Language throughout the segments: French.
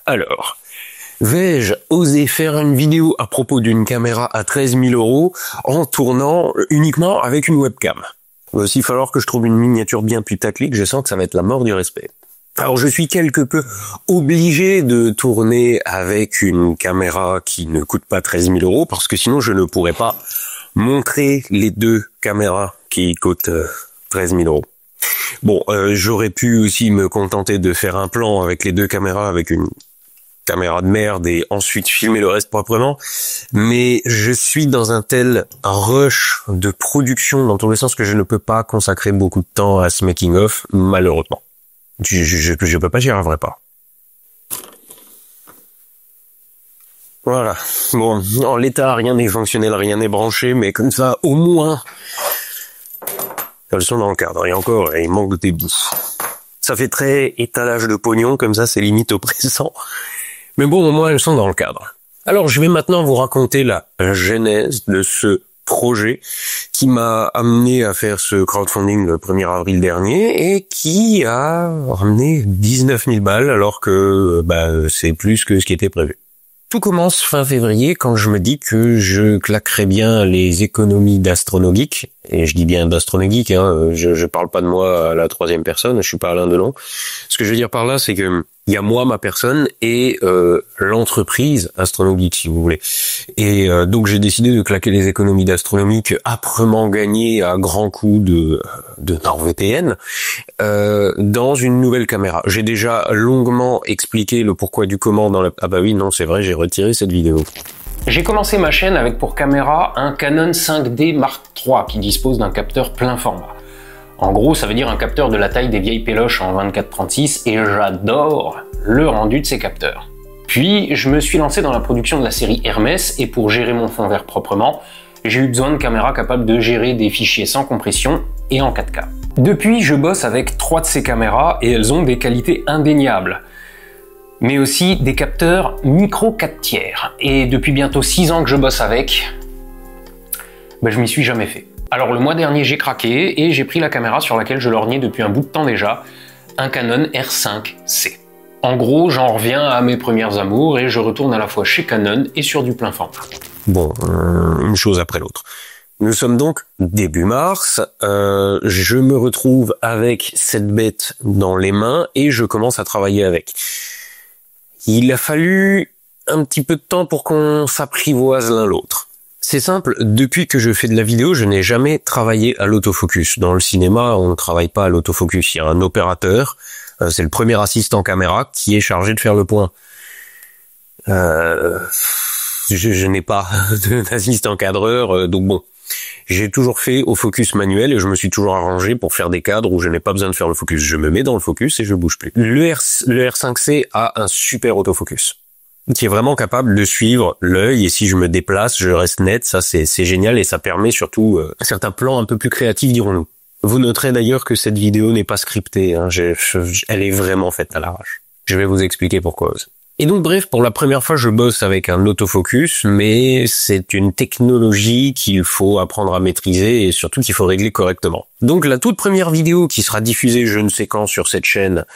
Alors, vais-je oser faire une vidéo à propos d'une caméra à 13 000 € en tournant uniquement avec une webcam? Il va aussi falloir que je trouve une miniature bien putaclic, je sens que ça va être la mort du respect. Alors je suis quelque peu obligé de tourner avec une caméra qui ne coûte pas 13 000 € parce que sinon je ne pourrais pas montrer les deux caméras qui coûtent 13 000 €. Bon, j'aurais pu aussi me contenter de faire un plan avec les deux caméras, avec une caméra de merde et ensuite filmer le reste proprement, mais je suis dans un tel rush de production dans tous les sens que je ne peux pas consacrer beaucoup de temps à ce making-of, malheureusement. Je peux pas, j'y arriverai pas. Voilà. Bon, en l'état, rien n'est fonctionnel, rien n'est branché, mais comme ça, au moins, elles sont dans le cadre. Et encore, il manque des bouts. Ça fait très étalage de pognon, comme ça, c'est limite oppressant. Mais bon, au moins, elles sont dans le cadre. Alors, je vais maintenant vous raconter la genèse de ce projet qui m'a amené à faire ce crowdfunding le 1er avril dernier et qui a ramené 19 000 balles alors que c'est plus que ce qui était prévu. Tout commence fin février quand je me dis que je claquerais bien les économies d'Astronogeek, et je dis bien d'Astronogeek, je parle pas de moi à la troisième personne, je suis pas Alain Delon. Ce que je veux dire par là, c'est que il y a moi, ma personne, et l'entreprise Astronogeek, si vous voulez. Et donc j'ai décidé de claquer les économies d'Astronogeek âprement gagnées à grands coups de NordVPN dans une nouvelle caméra. J'ai déjà longuement expliqué le pourquoi du comment dans la... Ah bah oui, non, c'est vrai, j'ai retiré cette vidéo. J'ai commencé ma chaîne avec pour caméra un Canon 5D Mark III qui dispose d'un capteur plein format. En gros, ça veut dire un capteur de la taille des vieilles péloches en 24-36 et j'adore le rendu de ces capteurs. Puis, je me suis lancé dans la production de la série Hermès et pour gérer mon fond vert proprement, j'ai eu besoin de caméras capables de gérer des fichiers sans compression et en 4K. Depuis, je bosse avec 3 de ces caméras et elles ont des qualités indéniables, mais aussi des capteurs micro 4 tiers. Et depuis bientôt 6 ans que je bosse avec, je m'y suis jamais fait. Alors le mois dernier j'ai craqué et j'ai pris la caméra sur laquelle je lorgnais depuis un bout de temps déjà, un Canon R5C. En gros, j'en reviens à mes premières amours et je retourne à la fois chez Canon et sur du plein format. Bon, une chose après l'autre. Nous sommes donc début mars, je me retrouve avec cette bête dans les mains et je commence à travailler avec. Il a fallu un petit peu de temps pour qu'on s'apprivoise l'un l'autre. C'est simple, depuis que je fais de la vidéo, je n'ai jamais travaillé à l'autofocus. Dans le cinéma, on ne travaille pas à l'autofocus. Il y a un opérateur, c'est le premier assistant caméra qui est chargé de faire le point. Je n'ai pas d'assistant cadreur, donc bon. J'ai toujours fait au focus manuel et je me suis toujours arrangé pour faire des cadres où je n'ai pas besoin de faire le focus. Je me mets dans le focus et je bouge plus. Le R5C a un super autofocus qui est vraiment capable de suivre l'œil et si je me déplace, je reste net. Ça, c'est génial et ça permet surtout certains plans un peu plus créatifs, dirons-nous. Vous noterez d'ailleurs que cette vidéo n'est pas scriptée. Elle est vraiment faite à l'arrache. Je vais vous expliquer pourquoi. Et donc bref, pour la première fois, je bosse avec un autofocus, mais c'est une technologie qu'il faut apprendre à maîtriser et surtout qu'il faut régler correctement. Donc la toute première vidéo qui sera diffusée je ne sais quand sur cette chaîne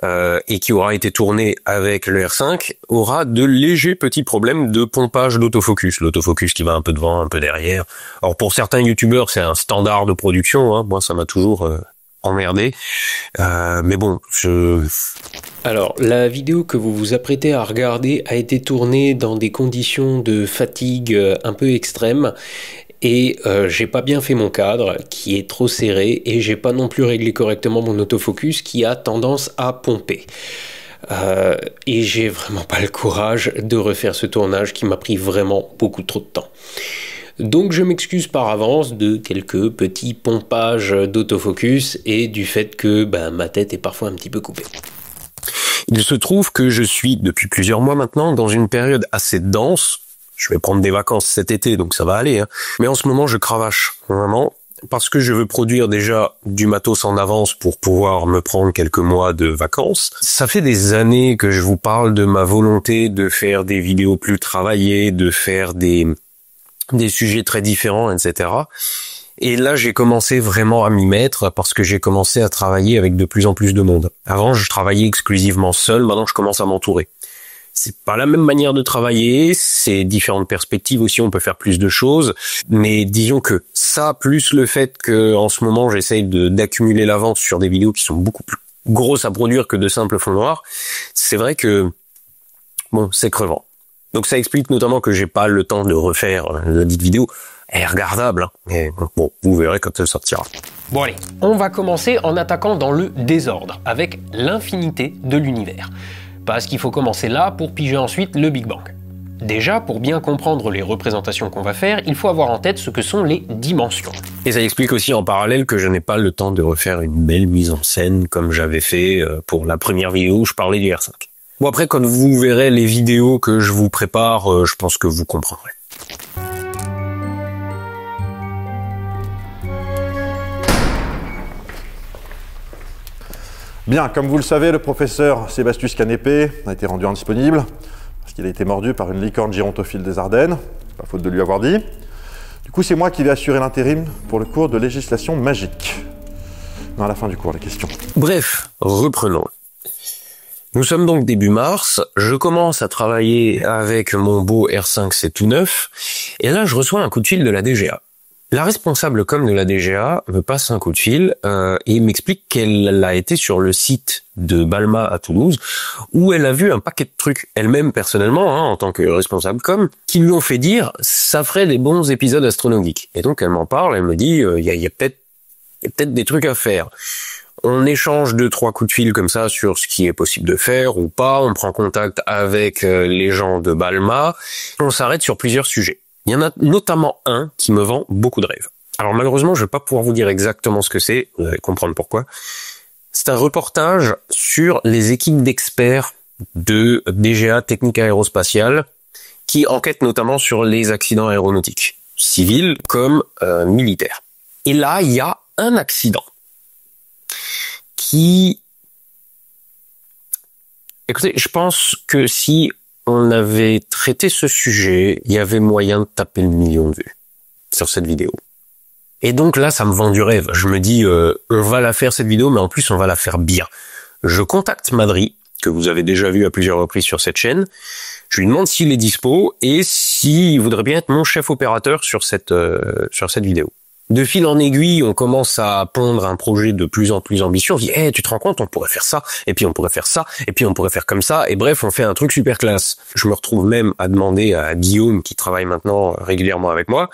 et qui aura été tournée avec le R5 aura de légers petits problèmes de pompage d'autofocus. L'autofocus qui va un peu devant, un peu derrière. Alors pour certains youtubeurs, c'est un standard de production, moi ça m'a toujours... emmerdé, mais bon, Alors, la vidéo que vous vous apprêtez à regarder a été tournée dans des conditions de fatigue un peu extrêmes et j'ai pas bien fait mon cadre qui est trop serré et j'ai pas non plus réglé correctement mon autofocus qui a tendance à pomper. Et j'ai vraiment pas le courage de refaire ce tournage qui m'a pris vraiment beaucoup trop de temps. Donc je m'excuse par avance de quelques petits pompages d'autofocus et du fait que ma tête est parfois un petit peu coupée. Il se trouve que je suis depuis plusieurs mois maintenant dans une période assez dense. Je vais prendre des vacances cet été donc ça va aller, mais en ce moment je cravache vraiment parce que je veux produire déjà du matos en avance pour pouvoir me prendre quelques mois de vacances. Ça fait des années que je vous parle de ma volonté de faire des vidéos plus travaillées, de faire des sujets très différents, etc. Et là, j'ai commencé vraiment à m'y mettre parce que j'ai commencé à travailler avec de plus en plus de monde. Avant, je travaillais exclusivement seul, maintenant je commence à m'entourer. c'est pas la même manière de travailler, c'est différentes perspectives aussi, on peut faire plus de choses, mais disons que ça, plus le fait que en ce moment j'essaye d'accumuler l'avance sur des vidéos qui sont beaucoup plus grosses à produire que de simples fonds noirs, c'est vrai que bon, c'est crevant. Donc ça explique notamment que j'ai pas le temps de refaire la dite vidéo. Elle est regardable, hein, mais bon, vous verrez quand elle sortira. Bon allez, on va commencer en attaquant dans le désordre, avec l'infinité de l'univers. Parce qu'il faut commencer là pour piger ensuite le Big Bang. Déjà, pour bien comprendre les représentations qu'on va faire, il faut avoir en tête ce que sont les dimensions. Et ça explique aussi en parallèle que je n'ai pas le temps de refaire une belle mise en scène comme j'avais fait pour la première vidéo où je parlais du R5. Bon après, quand vous verrez les vidéos que je vous prépare, je pense que vous comprendrez. Bien, comme vous le savez, le professeur Sébastien Canépé a été rendu indisponible parce qu'il a été mordu par une licorne gérontophile des Ardennes, pas faute de lui avoir dit. Du coup, c'est moi qui vais assurer l'intérim pour le cours de législation magique. Non, à la fin du cours, les questions. Bref, reprenons. Nous sommes donc début mars, je commence à travailler avec mon beau R5, c'est tout neuf, et là je reçois un coup de fil de la DGA. La responsable com de la DGA me passe un coup de fil et m'explique qu'elle a été sur le site de Balma à Toulouse où elle a vu un paquet de trucs elle-même personnellement, hein, en tant que responsable com, qui lui ont fait dire ça ferait des bons épisodes astronomiques. Et donc elle m'en parle, elle me dit il y a peut-être des trucs à faire. On échange 2-3 coups de fil comme ça sur ce qui est possible de faire ou pas, on prend contact avec les gens de Balma, on s'arrête sur plusieurs sujets. Il y en a notamment un qui me vend beaucoup de rêves. Alors malheureusement, je vais pas pouvoir vous dire exactement ce que c'est, vous allez comprendre pourquoi. C'est un reportage sur les équipes d'experts de DGA Technique Aérospatiale qui enquêtent notamment sur les accidents aéronautiques, civils comme militaires. Et là, il y a un accident qui... Écoutez, je pense que si on avait traité ce sujet, il y avait moyen de taper le million de vues sur cette vidéo. Et donc là, ça me vend du rêve. Je me dis, on va la faire cette vidéo, mais en plus, on va la faire bien. Je contacte Madri, que vous avez déjà vu à plusieurs reprises sur cette chaîne. Je lui demande s'il est dispo et s'il voudrait bien être mon chef opérateur sur cette vidéo. De fil en aiguille, on commence à pondre un projet de plus en plus ambitieux. On se dit, tu te rends compte, on pourrait faire ça, et puis on pourrait faire ça, et puis on pourrait faire comme ça, et bref, on fait un truc super classe. Je me retrouve même à demander à Guillaume, qui travaille maintenant régulièrement avec moi,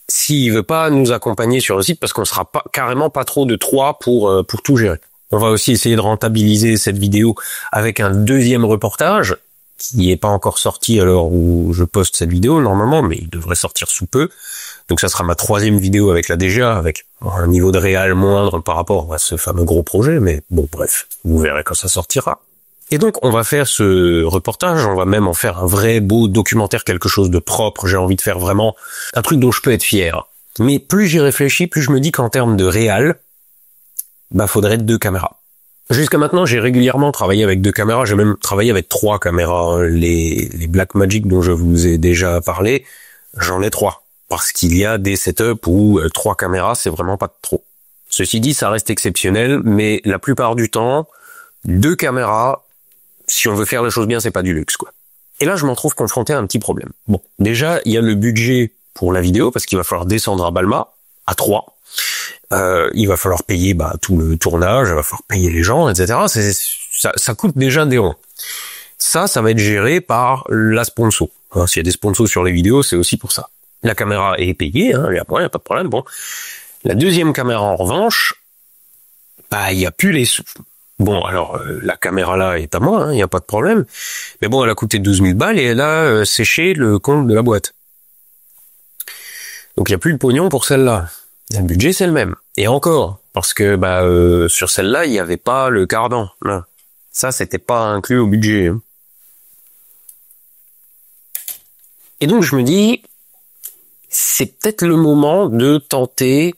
s'il veut pas nous accompagner sur le site, parce qu'on sera carrément pas trop de 3 pour tout gérer. On va aussi essayer de rentabiliser cette vidéo avec un deuxième reportage, qui est pas encore sorti à l'heure où je poste cette vidéo normalement, mais il devrait sortir sous peu. Donc ça sera ma 3e vidéo avec la DGA, avec un niveau de réal moindre par rapport à ce fameux gros projet, mais bon bref, vous verrez quand ça sortira. Et donc on va faire ce reportage, on va même en faire un vrai beau documentaire, quelque chose de propre, j'ai envie de faire vraiment un truc dont je peux être fier. Mais plus j'y réfléchis, plus je me dis qu'en termes de réal, faudrait 2 caméras. Jusqu'à maintenant, j'ai régulièrement travaillé avec 2 caméras, j'ai même travaillé avec 3 caméras. Les Blackmagic dont je vous ai déjà parlé, j'en ai 3. Parce qu'il y a des setups où 3 caméras, c'est vraiment pas trop. Ceci dit, ça reste exceptionnel, mais la plupart du temps, 2 caméras, si on veut faire les choses bien, c'est pas du luxe, quoi. Et là, je m'en trouve confronté à un petit problème. Bon, déjà, il y a le budget pour la vidéo, parce qu'il va falloir descendre à Balma, à 3. Il va falloir payer tout le tournage, il va falloir payer les gens, etc. Ça coûte déjà des ronds. Ça va être géré par la sponsor. S'il y a des sponsors sur les vidéos, c'est aussi pour ça. La caméra est payée, il n'y a pas de problème. Bon, la deuxième caméra en revanche, il n'y a plus les sous. Bon, alors la caméra là est à moi, il n'y a pas de problème. Mais bon, elle a coûté 12 000 balles et elle a séché le compte de la boîte. Donc il n'y a plus de pognon pour celle-là. Le budget c'est le même. Et encore, parce que sur celle-là, il n'y avait pas le cardan. Là. Ça, c'était pas inclus au budget. Et donc je me dis, c'est peut-être le moment de tenter,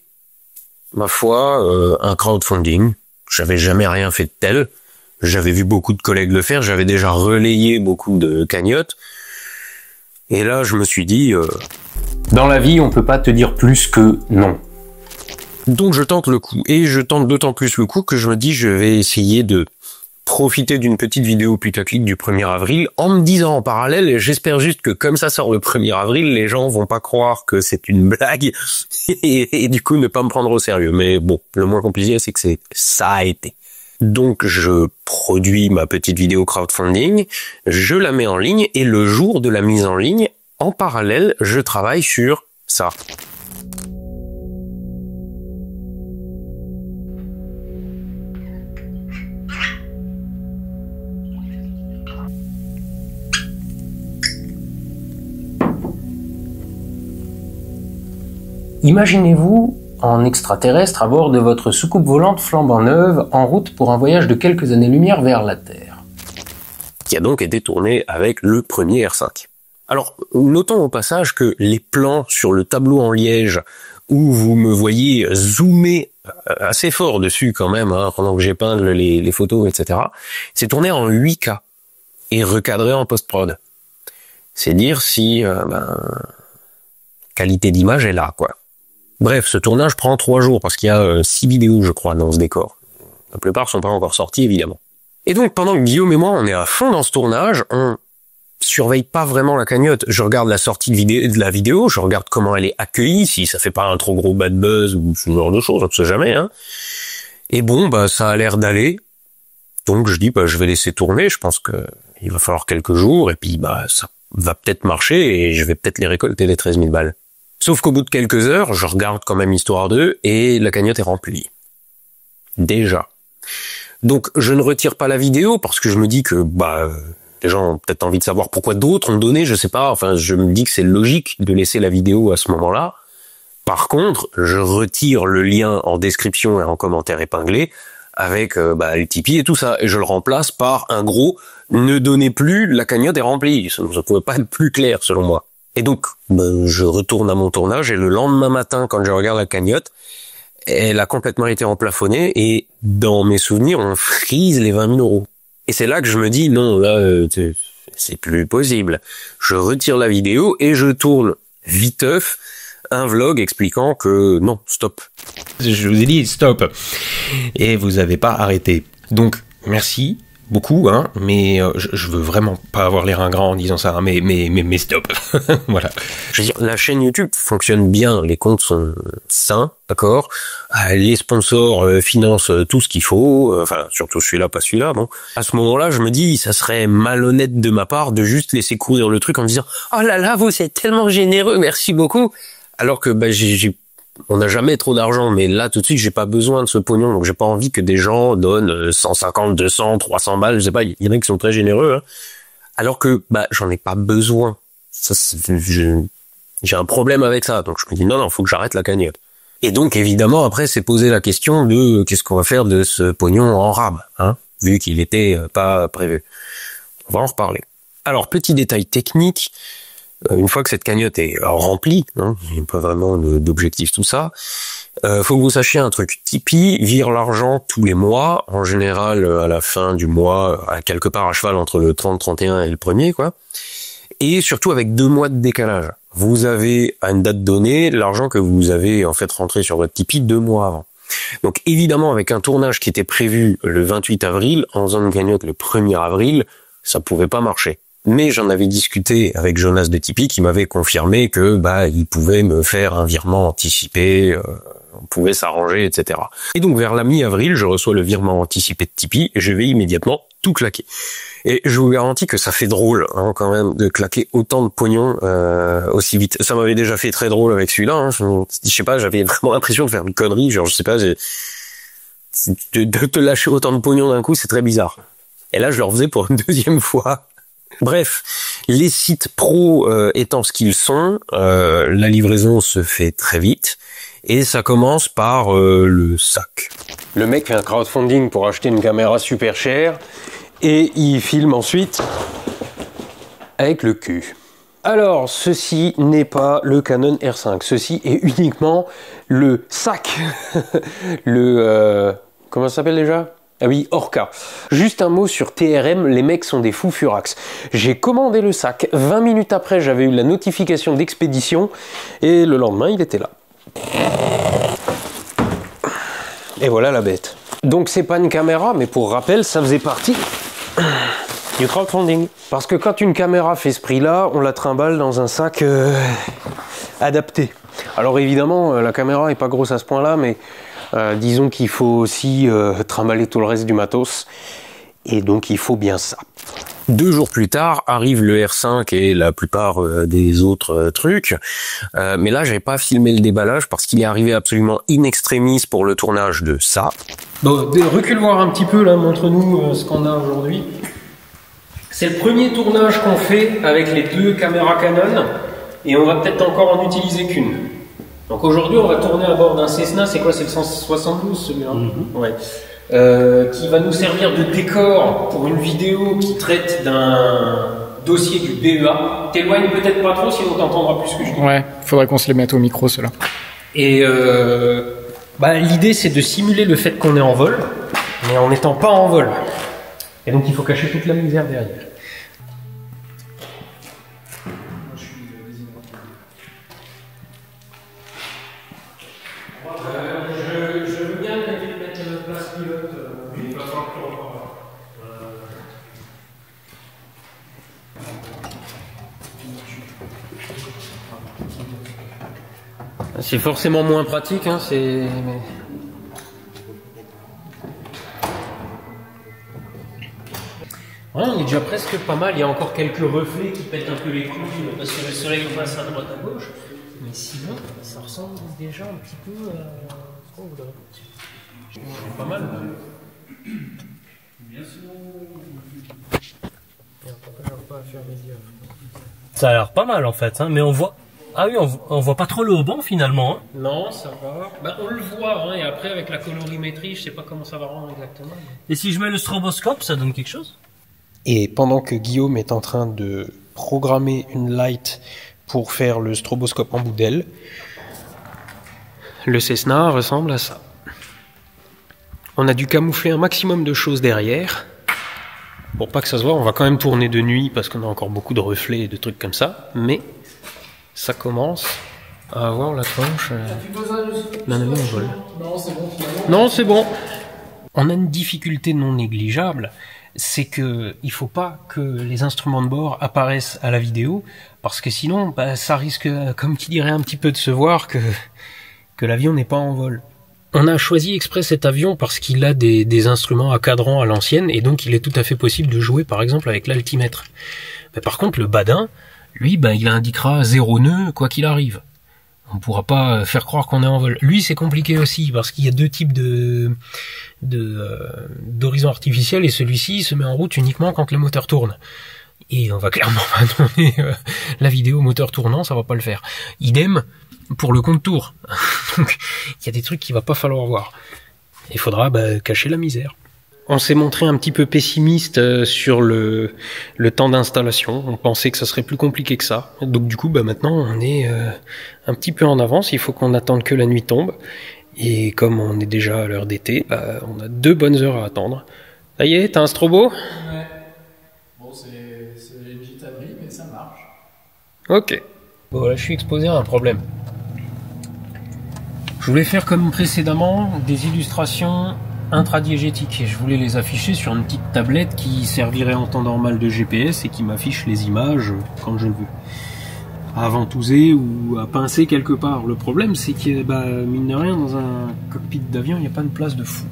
ma foi, un crowdfunding. J'avais jamais rien fait de tel. J'avais vu beaucoup de collègues le faire. J'avais déjà relayé beaucoup de cagnottes. Et là, je me suis dit... Dans la vie, on peut pas te dire plus que non. Donc je tente le coup. Et je tente d'autant plus le coup que je me dis, je vais essayer de profiter d'une petite vidéo putaclic du 1er avril en me disant en parallèle, et j'espère juste que comme ça sort le 1er avril, les gens vont pas croire que c'est une blague et du coup ne pas me prendre au sérieux. Mais bon, le moins compliqué, c'est que ça a été. Donc je produis ma petite vidéo crowdfunding, je la mets en ligne et le jour de la mise en ligne, en parallèle, je travaille sur ça. Imaginez-vous en extraterrestre à bord de votre soucoupe volante flambant neuve en route pour un voyage de quelques années-lumière vers la Terre. Qui a donc été tourné avec le premier R5. Alors, notons au passage que les plans sur le tableau en liège où vous me voyez zoomer assez fort dessus quand même, hein, pendant que j'épingle les photos, etc., c'est tourné en 8K et recadré en post-prod. C'est dire si qualité d'image est là, quoi. Bref, ce tournage prend 3 jours parce qu'il y a 6 vidéos, je crois, dans ce décor. La plupart sont pas encore sorties, évidemment. Et donc, pendant que Guillaume et moi, on est à fond dans ce tournage, on surveille pas vraiment la cagnotte. Je regarde la sortie de la vidéo, je regarde comment elle est accueillie, si ça fait pas un trop gros bad buzz ou ce genre de choses, on ne sait jamais, hein. Et bon, ça a l'air d'aller. Donc, je dis, je vais laisser tourner, je pense que il va falloir quelques jours, et puis, ça va peut-être marcher, et je vais peut-être les récolter, les 13 000 balles. Sauf qu'au bout de quelques heures, je regarde quand même Histoire 2 et la cagnotte est remplie. Déjà. Donc je ne retire pas la vidéo parce que je me dis que les gens ont peut-être envie de savoir pourquoi d'autres ont donné, je sais pas. Enfin, je me dis que c'est logique de laisser la vidéo à ce moment-là. Par contre, je retire le lien en description et en commentaire épinglé avec le Tipeee et tout ça. Et je le remplace par un gros « Ne donnez plus, la cagnotte est remplie ». Ça ne pouvait pas être plus clair selon moi. Et donc, je retourne à mon tournage et le lendemain matin, quand je regarde la cagnotte, elle a complètement été emplafonnée et dans mes souvenirs, on frise les 20 000 euros. Et c'est là que je me dis, non, là, c'est plus possible. Je retire la vidéo et je tourne viteuf un vlog expliquant que non, stop. Je vous ai dit stop. Et vous n'avez pas arrêté. Donc, merci. Beaucoup, hein, mais je veux vraiment pas avoir l'air ingrat en disant ça, hein, mais stop. Voilà. Je veux dire, la chaîne YouTube fonctionne bien, les comptes sont sains, d'accord. Les sponsors financent tout ce qu'il faut, surtout celui-là, pas celui-là, bon. À ce moment-là, je me dis, ça serait malhonnête de ma part de juste laisser courir le truc en disant « Oh là là, vous êtes tellement généreux, merci beaucoup !» Alors que on n'a jamais trop d'argent, mais là, tout de suite, j'ai pas besoin de ce pognon, donc j'ai pas envie que des gens donnent 150, 200, 300 balles, je sais pas, il y en a qui sont très généreux, hein. Alors que, j'en ai pas besoin. Ça, j'ai un problème avec ça, donc je me dis, non, faut que j'arrête la cagnotte. Et donc, évidemment, après, c'est poser la question de qu'est-ce qu'on va faire de ce pognon en rab, hein, vu qu'il était pas prévu. On va en reparler. Alors, petit détail technique, une fois que cette cagnotte est remplie, hein, il n'y a pas vraiment d'objectif tout ça, faut que vous sachiez un truc. Tipeee vire l'argent tous les mois, en général à la fin du mois, à quelque part à cheval entre le 30, 31 et le 1er, quoi. Et surtout avec 2 mois de décalage. Vous avez, à une date donnée, l'argent que vous avez en fait rentré sur votre Tipeee 2 mois avant. Donc évidemment, avec un tournage qui était prévu le 28 avril, en faisant une cagnotte le 1er avril, ça pouvait pas marcher. Mais j'en avais discuté avec Jonas de Tipeee qui m'avait confirmé que il pouvait me faire un virement anticipé, on pouvait s'arranger, etc. Et donc vers la mi-avril, je reçois le virement anticipé de Tipeee et je vais immédiatement tout claquer. Et je vous garantis que ça fait drôle, hein, quand même, de claquer autant de pognon aussi vite. Ça m'avait déjà fait très drôle avec celui-là. Hein. Je sais pas, j'avais vraiment l'impression de faire une connerie. Genre, je sais pas, de te lâcher autant de pognon d'un coup, c'est très bizarre. Et là, je le refaisais pour une 2e fois. Bref, les sites pro étant ce qu'ils sont, la livraison se fait très vite et ça commence par le sac. Le mec fait un crowdfunding pour acheter une caméra super chère et il filme ensuite avec le cul. Alors, ceci n'est pas le Canon R5, ceci est uniquement le sac. Comment ça s'appelle déjà ? Ah oui, Orca. Juste un mot sur TRM, les mecs sont des fous furax. J'ai commandé le sac, 20 minutes après j'avais eu la notification d'expédition et le lendemain il était là. Et voilà la bête. Donc c'est pas une caméra, mais pour rappel, ça faisait partie du crowdfunding. Parce que quand une caméra fait ce prix-là, on la trimballe dans un sac adapté. Alors évidemment, la caméra est pas grosse à ce point-là, mais disons qu'il faut aussi trimballer tout le reste du matos. Et donc il faut bien ça. 2 jours plus tard, arrive le R5 et la plupart des autres trucs. Mais là, j'avais pas filmé le déballage parce qu'il est arrivé absolument in extremis pour le tournage de ça. Bon, recule voir un petit peu là, montre-nous ce qu'on a aujourd'hui. C'est le premier tournage qu'on fait avec les 2 caméras Canon et on va peut-être encore en utiliser qu'une. Donc aujourd'hui, on va tourner à bord d'un Cessna. C'est quoi? C'est le 172 celui-là? Ouais. Qui va nous servir de décor pour une vidéo qui traite d'un dossier du BEA. T'éloignes peut-être pas trop, sinon t'entendras plus ce que je dis. Ouais, faudrait qu'on se les mette au micro, ceux-là. Et l'idée, c'est de simuler le fait qu'on est en vol, mais en n'étant pas en vol. Et donc, il faut cacher toute la misère derrière. Je veux bien mettre place pilote, mais il va falloir que tu revois. C'est forcément moins pratique, hein, c'est... Ouais, on est déjà presque pas mal, il y a encore quelques reflets qui pètent un peu les couilles parce que le soleil passe à droite à gauche. Mais sinon, ça ressemble déjà un petit peu à ce qu'on voudrait. C'est pas mal. Ça a l'air pas mal en fait, hein, mais on voit... Ah oui, on voit pas trop le haubans finalement. Hein. Non, ça va. Bah, on le voit, hein, et après avec la colorimétrie, je sais pas comment ça va rendre exactement. Et si je mets le stroboscope, ça donne quelque chose? Et pendant que Guillaume est en train de programmer une light pour faire le stroboscope en bout d'aile, le Cessna ressemble à ça. On a dû camoufler un maximum de choses derrière. Pour pas que ça se voit, on va quand même tourner de nuit parce qu'on a encore beaucoup de reflets et de trucs comme ça, mais ça commence à avoir la tronche d'un ami en vol. Non, c'est bon. On a une difficulté non négligeable, c'est que il faut pas que les instruments de bord apparaissent à la vidéo, parce que sinon, ça risque, comme qui dirait, un petit peu de se voir que l'avion n'est pas en vol. On a choisi exprès cet avion parce qu'il a des instruments à cadran à l'ancienne, et donc il est tout à fait possible de jouer par exemple avec l'altimètre. Mais par contre, le badin, lui, il indiquera 0 nœud quoi qu'il arrive. On ne pourra pas faire croire qu'on est en vol. Lui, c'est compliqué aussi, parce qu'il y a 2 types d'horizon artificiel, et celui-ci se met en route uniquement quand le moteur tourne. Et on va clairement pas tourner la vidéo moteur tournant, ça va pas le faire. Idem pour le compte-tour. Donc, il y a des trucs qu'il va pas falloir voir. Il faudra cacher la misère. On s'est montré un petit peu pessimiste sur le temps d'installation. On pensait que ça serait plus compliqué que ça. Donc du coup, maintenant, on est un petit peu en avance. Il faut qu'on attende que la nuit tombe. Et comme on est déjà à l'heure d'été, on a 2 bonnes heures à attendre. Ça y est, t'as un strobo? Ouais. Bon, c'est une petite abri, mais ça marche. Ok. Bon, là, je suis exposé à un problème. Je voulais faire comme précédemment des illustrations intradiégétiques, et je voulais les afficher sur une petite tablette qui servirait en temps normal de GPS et qui m'affiche les images quand je le veux, à ventouser ou à pincer quelque part. Le problème, c'est que mine de rien, dans un cockpit d'avion, il n'y a pas de place de fou,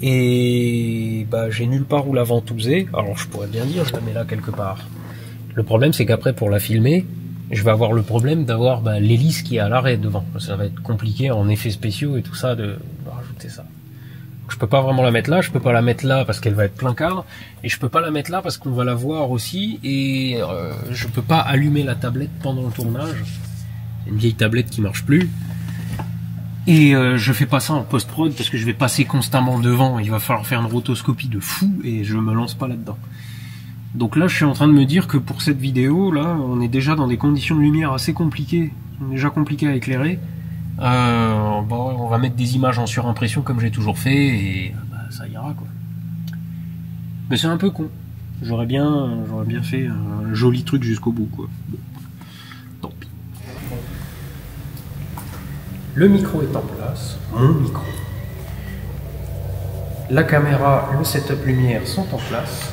et j'ai nulle part où la ventouser. Alors je pourrais bien dire je la mets là quelque part. Le problème, c'est qu'après, pour la filmer, je vais avoir le problème d'avoir l'hélice qui est à l'arrêt devant. Ça va être compliqué en effets spéciaux et tout ça de rajouter ça. Je peux pas vraiment la mettre là, je peux pas la mettre là parce qu'elle va être plein cadre, et je peux pas la mettre là parce qu'on va la voir aussi, et je peux pas allumer la tablette pendant le tournage. C'est une vieille tablette qui marche plus. Et je fais pas ça en post-prod parce que je vais passer constamment devant, il va falloir faire une rotoscopie de fou et je me lance pas là-dedans. Donc là, je suis en train de me dire que pour cette vidéo, là, on est déjà dans des conditions de lumière assez compliquées, déjà compliquées à éclairer. On va mettre des images en surimpression comme j'ai toujours fait, et ça ira quoi. Mais c'est un peu con. J'aurais bien fait un joli truc jusqu'au bout quoi. Bon, tant pis. Le micro est en place, mon micro. La caméra, le setup lumière sont en place.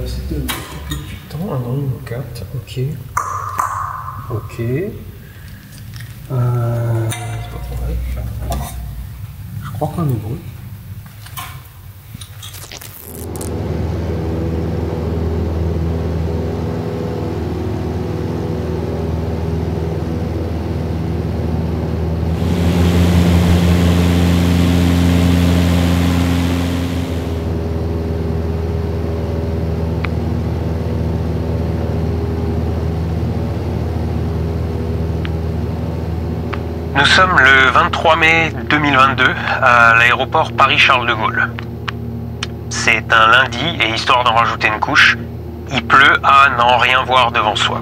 C'était un peu plus de temps, un an, 4, ok. Ok. C'est pas trop mal. Je crois qu'on est bon. Nous sommes le 23 mai 2022 à l'aéroport Paris-Charles de Gaulle. C'est un lundi et histoire d'en rajouter une couche, il pleut à n'en rien voir devant soi.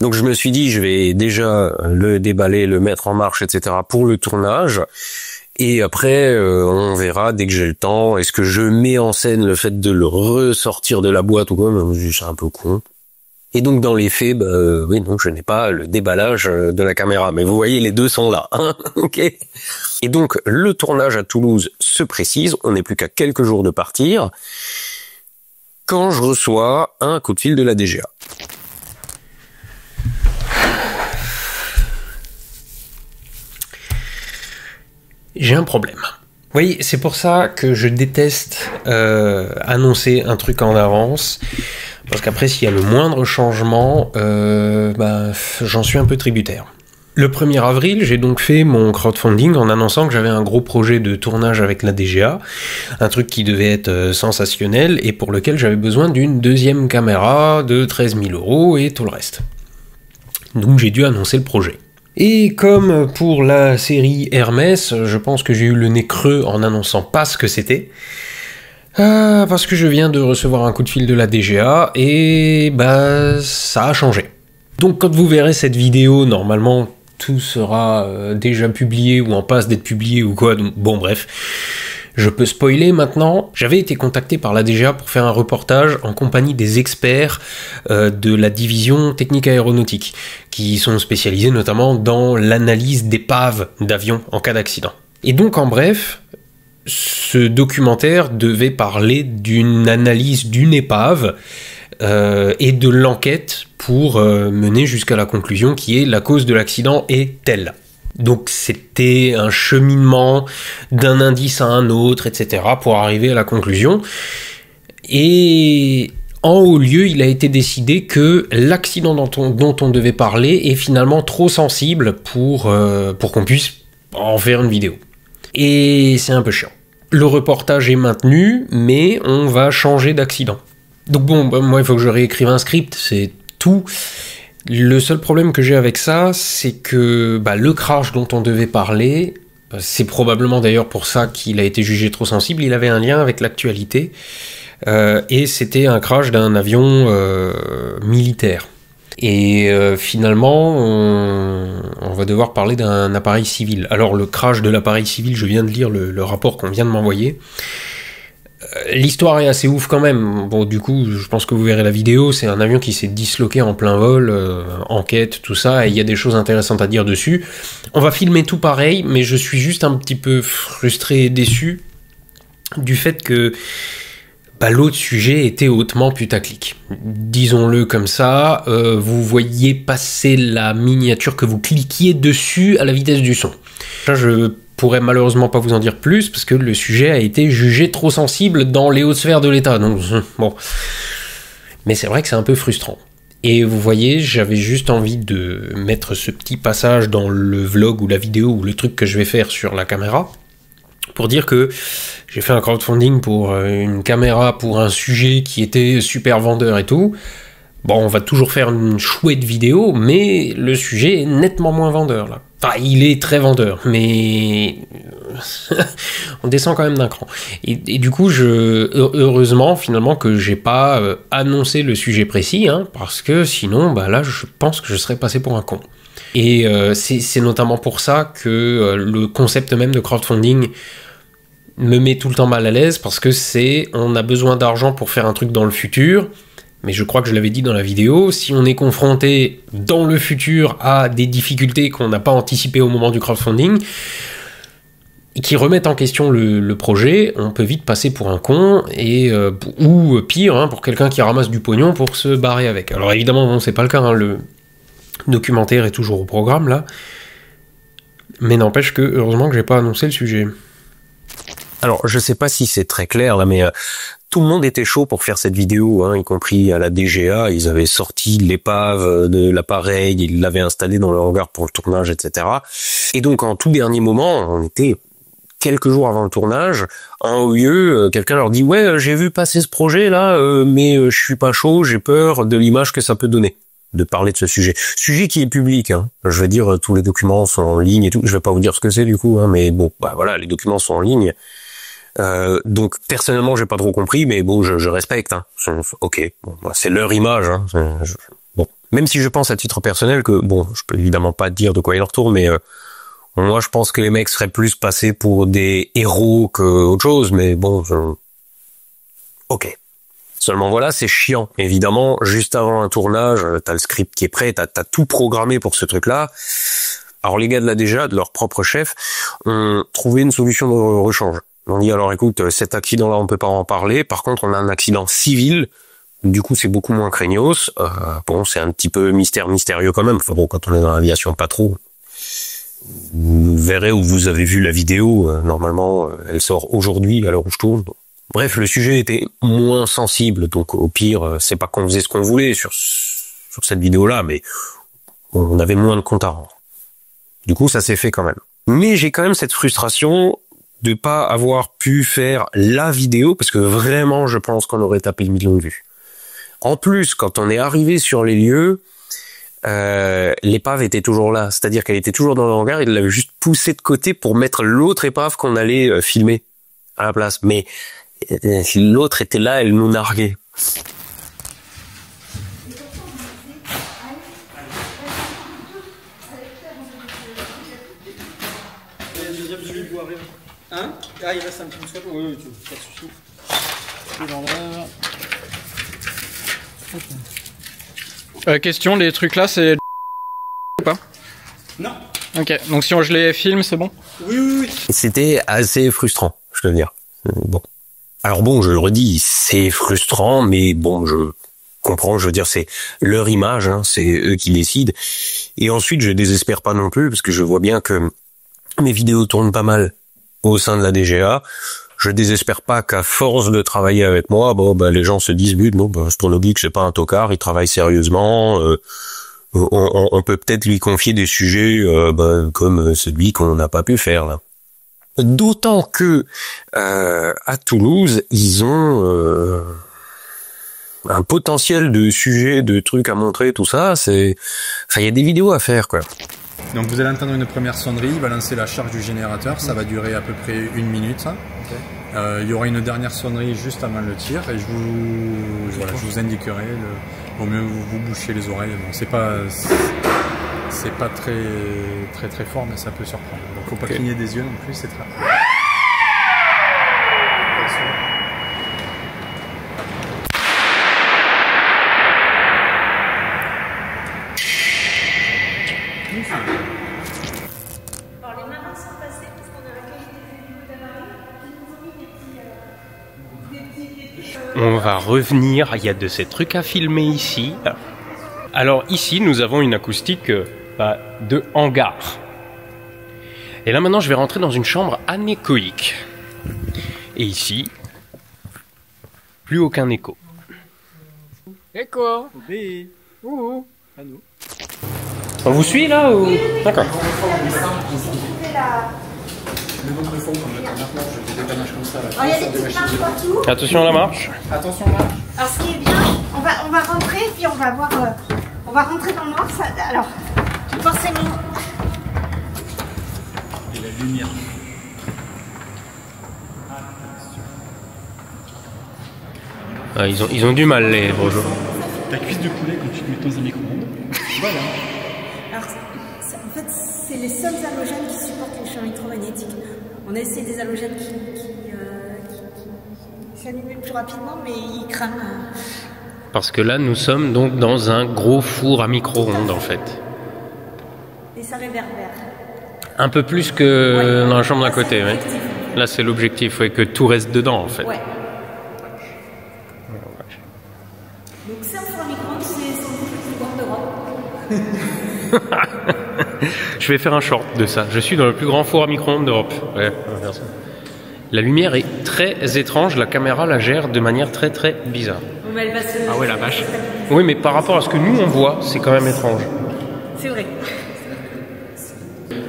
Donc je me suis dit, je vais déjà le déballer, le mettre en marche, etc. pour le tournage. Et après, on verra dès que j'ai le temps. Est-ce que je mets en scène le fait de le ressortir de la boîte ou quoi? C'est un peu con. Et donc dans les faits, oui, donc je n'ai pas le déballage de la caméra, mais vous voyez, les deux sont là, hein. Ok. Et donc le tournage à Toulouse se précise, on n'est plus qu'à quelques jours de partir, quand je reçois un coup de fil de la DGA. J'ai un problème. Vous voyez, c'est pour ça que je déteste annoncer un truc en avance. Parce qu'après, s'il y a le moindre changement, j'en suis un peu tributaire. Le 1er avril, j'ai donc fait mon crowdfunding en annonçant que j'avais un gros projet de tournage avec la DGA, un truc qui devait être sensationnel et pour lequel j'avais besoin d'une deuxième caméra de 13 000 € et tout le reste. Donc j'ai dû annoncer le projet. Et comme pour la série Hermès, je pense que j'ai eu le nez creux en annonçant pas ce que c'était. Parce que je viens de recevoir un coup de fil de la DGA et ça a changé. Donc quand vous verrez cette vidéo, normalement tout sera déjà publié ou en passe d'être publié ou quoi, donc bon bref. Je peux spoiler maintenant. J'avais été contacté par la DGA pour faire un reportage en compagnie des experts de la division technique aéronautique, qui sont spécialisés notamment dans l'analyse d'épaves d'avions en cas d'accident. Et donc en bref, ce documentaire devait parler d'une analyse d'une épave et de l'enquête pour mener jusqu'à la conclusion qui est la cause de l'accident est telle. Donc c'était un cheminement d'un indice à un autre, etc. pour arriver à la conclusion. Et en haut lieu, il a été décidé que l'accident dont on devait parler est finalement trop sensible pour qu'on puisse en faire une vidéo. Et c'est un peu chiant. Le reportage est maintenu, mais on va changer d'accident. Donc bon, moi il faut que je réécrive un script, c'est tout. Le seul problème que j'ai avec ça, c'est que le crash dont on devait parler, c'est probablement d'ailleurs pour ça qu'il a été jugé trop sensible, il avait un lien avec l'actualité, et c'était un crash d'un avion militaire. Et finalement, on va devoir parler d'un appareil civil. Alors le crash de l'appareil civil, je viens de lire le rapport qu'on vient de m'envoyer. L'histoire est assez ouf quand même. Bon, du coup, je pense que vous verrez la vidéo. C'est un avion qui s'est disloqué en plein vol, enquête, tout ça, et il y a des choses intéressantes à dire dessus. On va filmer tout pareil, mais je suis juste un petit peu frustré et déçu du fait que l'autre sujet était hautement putaclic. Disons-le comme ça, vous voyez passer la miniature que vous cliquiez dessus à la vitesse du son. Là, je pourrais malheureusement pas vous en dire plus, parce que le sujet a été jugé trop sensible dans les hautes sphères de l'État, donc bon. Mais c'est vrai que c'est un peu frustrant. Et vous voyez, j'avais juste envie de mettre ce petit passage dans le vlog ou la vidéo ou le truc que je vais faire sur la caméra, pour dire que j'ai fait un crowdfunding pour une caméra pour un sujet qui était super vendeur et tout. Bon, on va toujours faire une chouette vidéo, mais le sujet est nettement moins vendeur, là. Enfin, il est très vendeur, mais on descend quand même d'un cran. Et du coup, heureusement, finalement, que j'ai pas annoncé le sujet précis, hein, parce que sinon, là, je pense que je serais passé pour un con. Et c'est notamment pour ça que le concept même de crowdfunding me met tout le temps mal à l'aise, parce que on a besoin d'argent pour faire un truc dans le futur, Mais je crois que je l'avais dit dans la vidéo, si on est confronté dans le futur à des difficultés qu'on n'a pas anticipées au moment du crowdfunding, qui remettent en question le projet, on peut vite passer pour un con, ou pire, hein, pour quelqu'un qui ramasse du pognon pour se barrer avec. Alors évidemment, bon, c'est pas le cas, hein, le documentaire est toujours au programme, là, mais n'empêche que, heureusement que j'ai pas annoncé le sujet. Alors, je sais pas si c'est très clair, là, mais tout le monde était chaud pour faire cette vidéo, hein, y compris à la DGA. Ils avaient sorti l'épave de l'appareil, ils l'avaient installé dans le hangar pour le tournage, etc. Et donc, en tout dernier moment, on était quelques jours avant le tournage, en haut lieu, quelqu'un leur dit « Ouais, j'ai vu passer ce projet là, mais je suis pas chaud, j'ai peur de l'image que ça peut donner. » De parler de ce sujet. Sujet qui est public, hein. Je veux dire, tous les documents sont en ligne et tout. Je vais pas vous dire ce que c'est du coup, hein, mais bon, bah voilà, les documents sont en ligne. Donc personnellement, j'ai pas trop compris, mais bon, je respecte. Hein. Ok, bon, c'est leur image. Hein. Bon, même si je pense à titre personnel que bon, je peux évidemment pas dire de quoi il en retourne, mais moi, je pense que les mecs seraient plus passés pour des héros que autre chose, mais bon, ok. Seulement voilà, c'est chiant. Évidemment, juste avant un tournage, t'as le script qui est prêt, t'as tout programmé pour ce truc-là. Alors les gars de la DGA, de leur propre chef, ont trouvé une solution de rechange. On dit alors écoute, cet accident-là, on peut pas en parler. Par contre, on a un accident civil. Du coup, c'est beaucoup moins craignos. Bon, c'est un petit peu mystérieux quand même. Enfin bon, quand on est dans l'aviation, pas trop. Vous verrez où vous avez vu la vidéo. Normalement, elle sort aujourd'hui à l'heure où je tourne. Bref, le sujet était moins sensible. Donc au pire, c'est pas qu'on faisait ce qu'on voulait sur cette vidéo-là, mais on avait moins de compte à rendre. Du coup, ça s'est fait quand même. Mais j'ai quand même cette frustration de pas avoir pu faire la vidéo, parce que vraiment, je pense qu'on aurait tapé le million de vues. En plus, quand on est arrivé sur les lieux, l'épave était toujours là, c'est-à-dire qu'elle était toujours dans le hangar, il l'avait juste poussée de côté pour mettre l'autre épave qu'on allait filmer à la place. Mais l'autre était là, elle nous narguait. Hein? Ah, il reste un petit bout de swap. Oui, pas de soucis. Question, les trucs là, c'est ou pas? Non. Ok, donc si je les filme, c'est bon? Oui. C'était assez frustrant, je dois dire. Bon. Alors bon, je le redis, c'est frustrant, mais bon, je comprends, je veux dire, c'est leur image, hein, c'est eux qui décident. Et ensuite, je désespère pas non plus, parce que je vois bien que mes vidéos tournent pas mal au sein de la DGA. Je désespère pas qu'à force de travailler avec moi, les gens se disent, Astronogeek, c'est pas un tocard, il travaille sérieusement, on peut peut-être lui confier des sujets comme celui qu'on n'a pas pu faire là. D'autant que à Toulouse, ils ont un potentiel de sujets, de trucs à montrer, tout ça. Il y a des vidéos à faire, quoi. Donc vous allez entendre une première sonnerie, il va lancer la charge du générateur, ça va durer à peu près 1 minute. Okay. Il y aura une dernière sonnerie juste avant le tir et je vous indiquerai. Au mieux vous bouchez les oreilles. Bon, c'est pas très fort, mais ça peut surprendre. Donc faut pas cligner des yeux non plus, c'est très. Alors les marins sont passés parce qu'on a accueilli des hélicos d'avarie qui nous ont mis des petits... On va revenir, il y a de ces trucs à filmer ici. Alors ici, nous avons une acoustique de hangar. Et là maintenant, je vais rentrer dans une chambre anéchoïque. Et ici, plus aucun écho. Écho. Ouh. À nous. On vous suit là ou... D'accord. Il y a des petites marches partout. Attention à la marche. Attention là. Alors ce qui est bien, on va rentrer puis on va voir, on va rentrer dans le noir. Alors forcément. Et la lumière. Ils ont du mal les Rojo. Ta cuisse de poulet quand tu te mets dans un micro-ondes. Voilà. Alors en fait c'est les seuls halogènes qui supportent les champs électromagnétiques. On a essayé des halogènes qui s'allument plus rapidement mais ils crament. Parce que là, nous sommes donc dans un gros four à micro-ondes, en fait. Et ça réverbère. Un peu plus que dans la chambre d'à Là, côté, c'est ouais. l'objectif. Là, c'est l'objectif, ouais, que tout reste dedans, en fait. Ouais. Donc c'est un four à micro-ondes, c'est sans doute le plus grand d'Europe. Je vais faire un short de ça. Je suis dans le plus grand four à micro-ondes d'Europe. Ouais, on va faire ça. La lumière est très étrange, la caméra la gère de manière très bizarre. Bon, mais elle va se... Ah ouais, la vache. Oui, mais par rapport à ce que nous on voit, c'est quand même étrange. C'est vrai.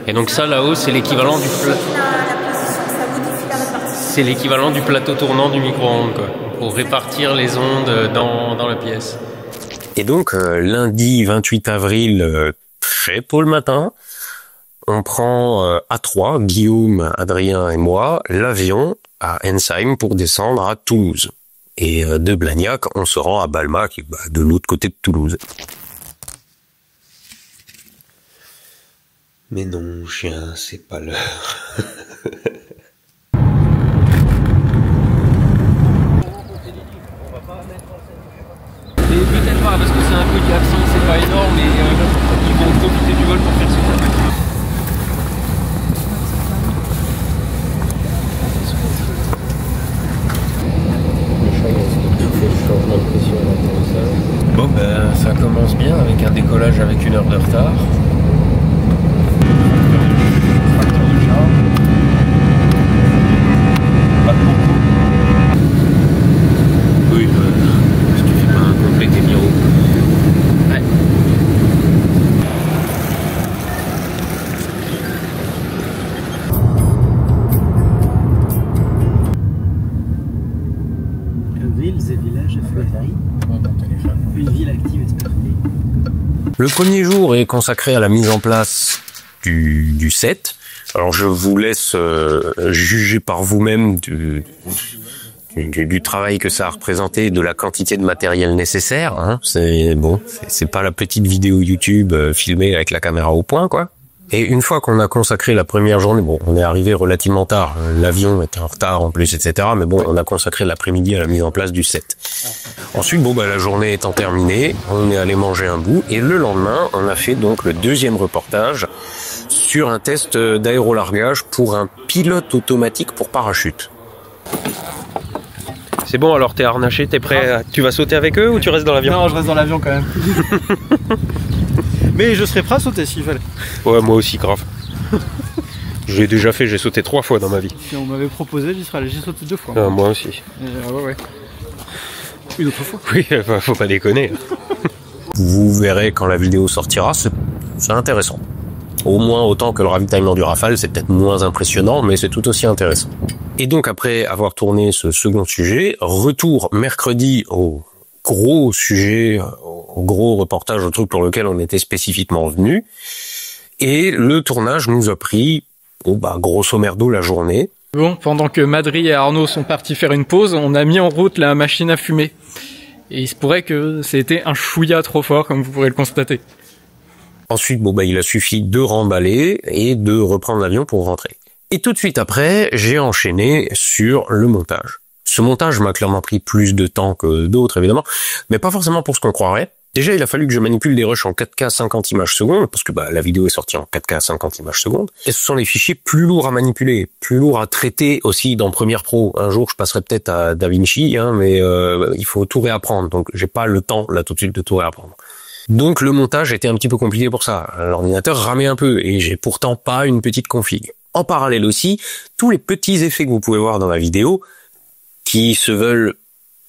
Et donc ça là-haut, c'est l'équivalent du La position, ça modifie la répartition. c'est l'équivalent du plateau tournant du micro-ondes, quoi, pour répartir les ondes dans la pièce. Et donc lundi 28 avril, très tôt le matin, on prend à 3, Guillaume, Adrien et moi, l'avion à Ensheim pour descendre à Toulouse. Et de Blagnac, on se rend à Balma, qui est de l'autre côté de Toulouse. Mais non, chien, c'est pas l'heure. Et peut-être pas, parce que c'est un peu qui est absent, c'est pas énorme, mais ils vont profiter du vol pour faire ce travail. Bon ben ça commence bien avec un décollage avec 1 heure de retard. Oui, parce que tu fais pas un complet des Miro. Ouais. Villes et villages fleuris. Une ville active et sparkée. Le premier jour est consacré à la mise en place du set. Alors je vous laisse juger par vous-même du travail que ça a représenté et de la quantité de matériel nécessaire. Hein. C'est pas la petite vidéo YouTube filmée avec la caméra au point, quoi. Et une fois qu'on a consacré la première journée, bon, on est arrivé relativement tard, l'avion était en retard en plus, etc. Mais bon, on a consacré l'après-midi à la mise en place du set. Ensuite, la journée étant terminée, on est allé manger un bout, et le lendemain, on a fait donc le deuxième reportage sur un test d'aérolargage pour un pilote automatique pour parachute. C'est bon, alors t'es harnaché, t'es prêt, tu vas sauter avec eux ou tu restes dans l'avion? Non, je reste dans l'avion quand même. Mais je serais prêt à sauter s'il fallait. Ouais, moi aussi, grave. J'ai déjà fait, j'ai sauté 3 fois dans ma vie. Si on m'avait proposé, j'y serais allé, j'ai sauté 2 fois. Moi aussi. Ouais. Une autre fois. Oui, faut pas déconner. Vous verrez quand la vidéo sortira, c'est intéressant. Au moins autant que le ravitaillement du Rafale, c'est peut-être moins impressionnant, mais c'est tout aussi intéressant. Et donc après avoir tourné ce second sujet, retour mercredi au gros sujet, au gros reportage, au truc pour lequel on était spécifiquement venu. Et le tournage nous a pris, grosso merdo, la journée. Bon, pendant que Madry et Arnaud sont partis faire une pause, on a mis en route la machine à fumer. Et il se pourrait que c'était un chouïa trop fort, comme vous pourrez le constater. Ensuite, il a suffi de remballer et de reprendre l'avion pour rentrer. Et tout de suite après, j'ai enchaîné sur le montage. Ce montage m'a clairement pris plus de temps que d'autres, évidemment, mais pas forcément pour ce qu'on croirait. Déjà, il a fallu que je manipule des rushs en 4K 50 images secondes, parce que la vidéo est sortie en 4K 50 images secondes. Et ce sont les fichiers plus lourds à manipuler, plus lourds à traiter aussi dans Premiere Pro. Un jour, je passerai peut-être à DaVinci, mais il faut tout réapprendre, donc j'ai pas le temps, là, tout de suite, de tout réapprendre. Donc le montage était un petit peu compliqué pour ça. L'ordinateur ramait un peu, et j'ai pourtant pas une petite config. En parallèle aussi, tous les petits effets que vous pouvez voir dans la vidéo, qui se veulent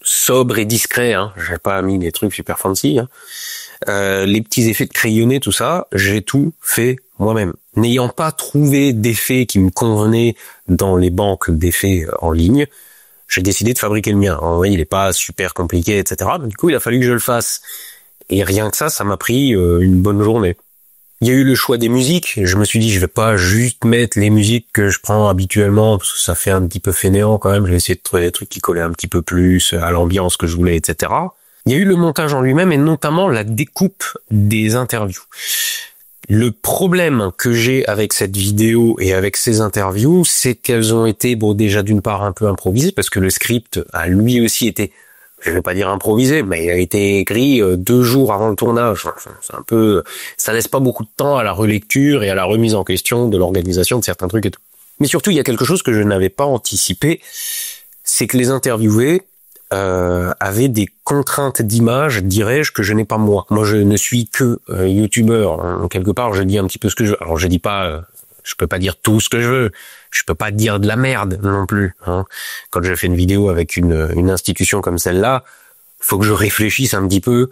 sobres et discrets, j'ai pas mis des trucs super fancy, les petits effets de crayonné, tout ça, j'ai tout fait moi-même. N'ayant pas trouvé d'effets qui me convenaient dans les banques d'effets en ligne, j'ai décidé de fabriquer le mien. En vrai, il est pas super compliqué, etc. Du coup, il a fallu que je le fasse. Et rien que ça m'a pris une bonne journée. Il y a eu le choix des musiques. Je me suis dit, je vais pas juste mettre les musiques que je prends habituellement, parce que ça fait un petit peu fainéant quand même. Je vais essayer de trouver des trucs qui collaient un petit peu plus à l'ambiance que je voulais, etc. Il y a eu le montage en lui-même et notamment la découpe des interviews. Le problème que j'ai avec cette vidéo et avec ces interviews, c'est qu'elles ont été, déjà d'une part un peu improvisées, parce que le script a lui aussi été je vais pas dire improvisé, mais il a été écrit 2 jours avant le tournage. C'est un peu, ça laisse pas beaucoup de temps à la relecture et à la remise en question de l'organisation de certains trucs et tout. Mais surtout, il y a quelque chose que je n'avais pas anticipé, c'est que les interviewés avaient des contraintes d'image, dirais-je, que je n'ai pas moi. Moi, je ne suis que youtubeur. Hein. Quelque part, je dis un petit peu ce que je veux. Alors, je dis pas, je peux pas dire tout ce que je veux. Je peux pas dire de la merde non plus. Hein. Quand je fais une vidéo avec une institution comme celle-là, faut que je réfléchisse un petit peu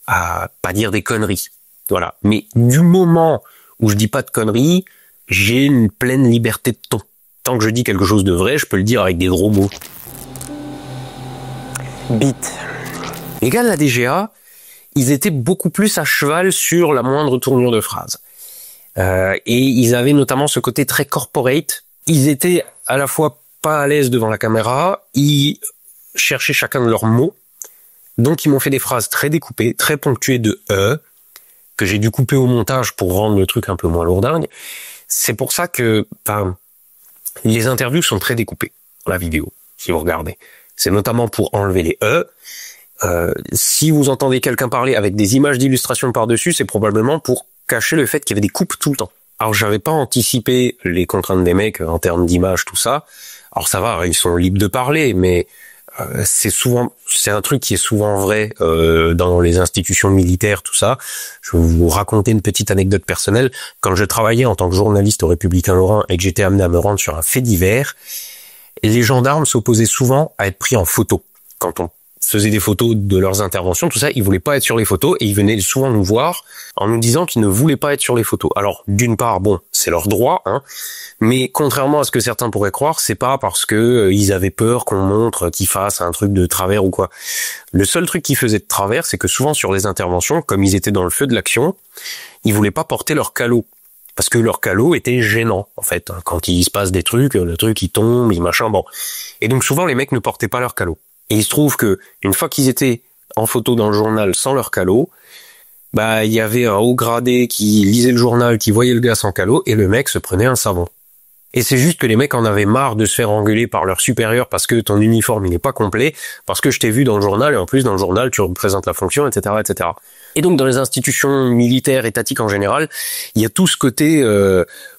à pas dire des conneries. Voilà. Mais du moment où je dis pas de conneries, j'ai une pleine liberté de ton. Tant que je dis quelque chose de vrai, je peux le dire avec des gros mots. Bit. Les gars de la DGA, ils étaient beaucoup plus à cheval sur la moindre tournure de phrase. Et ils avaient notamment ce côté très corporate. Ils étaient à la fois pas à l'aise devant la caméra, ils cherchaient chacun de leurs mots. Donc ils m'ont fait des phrases très découpées, très ponctuées de que j'ai dû couper au montage pour rendre le truc un peu moins lourdingue. C'est pour ça que les interviews sont très découpées dans la vidéo, si vous regardez. C'est notamment pour enlever les si vous entendez quelqu'un parler avec des images d'illustration par-dessus, c'est probablement pour cacher le fait qu'il y avait des coupes tout le temps. Alors j'avais pas anticipé les contraintes des mecs en termes d'image, tout ça. Alors ça va, ils sont libres de parler, mais c'est un truc qui est souvent vrai dans les institutions militaires, tout ça. Je vais vous raconter une petite anecdote personnelle. Quand je travaillais en tant que journaliste au Républicain Lorrain et que j'étais amené à me rendre sur un fait divers, les gendarmes s'opposaient souvent à être pris en photo. Quand on faisait des photos de leurs interventions, tout ça, ils voulaient pas être sur les photos et ils venaient souvent nous voir en nous disant qu'ils ne voulaient pas être sur les photos. Alors, d'une part, bon, c'est leur droit, hein, mais contrairement à ce que certains pourraient croire, c'est pas parce que ils avaient peur qu'on montre qu'ils fassent un truc de travers ou quoi. Le seul truc qu'ils faisaient de travers, c'est que souvent sur les interventions, comme ils étaient dans le feu de l'action, ils voulaient pas porter leur calot. Parce que leur calot était gênant, en fait. Quand il se passe des trucs, le truc il tombe, il machin, bon. Et donc souvent les mecs ne portaient pas leur calot. Et il se trouve que une fois qu'ils étaient en photo dans le journal sans leur calot, bah il y avait un haut gradé qui lisait le journal, qui voyait le gars sans calot, et le mec se prenait un savon. Et c'est juste que les mecs en avaient marre de se faire engueuler par leur supérieur parce que ton uniforme il n'est pas complet, parce que je t'ai vu dans le journal, et en plus dans le journal tu représentes la fonction, etc., etc. Et donc dans les institutions militaires, étatiques en général, il y a tout ce côté